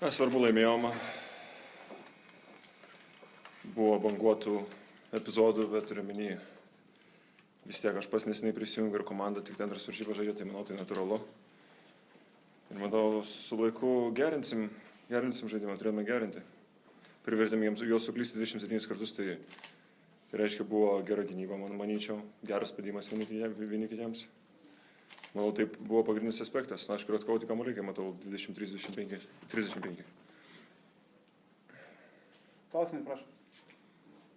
Svarbu laimėjom. Buvo banguotų epizodų, bet turiu minį. Vis tiek aš pats nesiniai prisijungiu ir komanda tik antras varžybas žaidė, tai manau tai natūralu. Ir manau, su laiku gerinsim žaidimą, turėjome gerinti. Privertėm juos suklysti 27 kartus, tai reiškia buvo gera gynyba, manyčiau, geras padimas vieni kitiems. Manau, taip buvo pagrindinis aspektas. Na, aš kuriuo atkauti kamuolį, kai matau 23-25. Klausimai, prašau.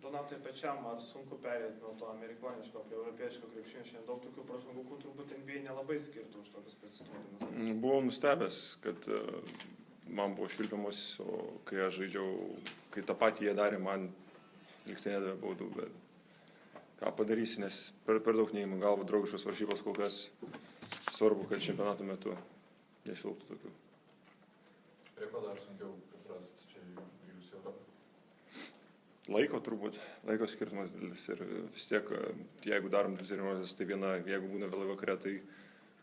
Donatai, pačiam, ar sunku perėti nuo to amerikoniško prie europietiško krepšinio? Šiandien daug tokių pražangų, kur turbūt NBA nelabai skirtų už tokius pasirodymus. Buvau nustebęs, kad man buvo švilpiamas, o kai aš žaidžiau, kai tą patį jie darė, man liktai nedavė baudų, bet ką padarysi, nes per daug neįmų galvą draugiškos varžybos kol kas. Svarbu, kad čempionato metu neišlauktų tokių. Prie ko dar sunkiau priprasti čia jūs jau dabar? Laiko turbūt, laiko skirtumas didelis ir vis tiek, jeigu darom 2 treniruotės, tai viena, jeigu būna vėlai vakare, tai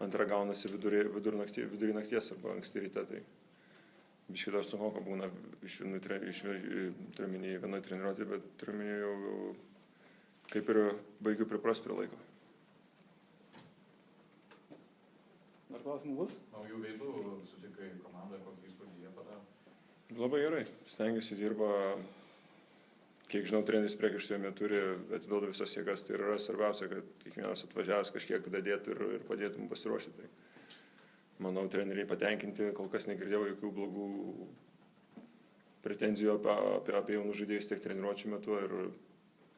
antra gaunasi vidury nakties arba anksti ryte, tai biškai dar sunkoka būna turiu minį vienoj treniruotė, bet turiu minį jau kaip ir baigiu priprast prie laiko. Ar klausimų bus? Naujų veidų sutikai komandą, kokį įspūdį jie padarė? Labai gerai, stengiasi, dirba, kiek žinau, treneris priekaištavime turi, atiduoda visas jėgas, tai yra svarbiausia, kad kiekvienas atvažiavęs kažkiek dadėtų ir padėtų mums pasiruošti. Tai, manau, treneriai patenkinti, kol kas negirdėjau jokių blogų pretenzijų apie jaunų žaidėjus tiek treniruočių metu ir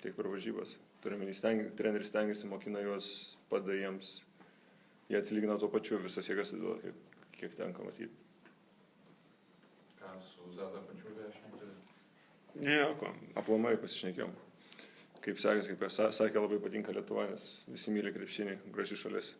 tiek per varžybas. Treneris stengiasi, mokina juos, padeda jiems. Jie atsilygina tuo pačiu, visas jėgas atiduoda, kiek tenka matyti. Ką su Zaza Pačiulė šnekti? Nieko, aplamai pasišnekėjom. Kaip sekasi, kaip sakė, labai patinka Lietuva, nes visi myli krepšinį, graži šalis.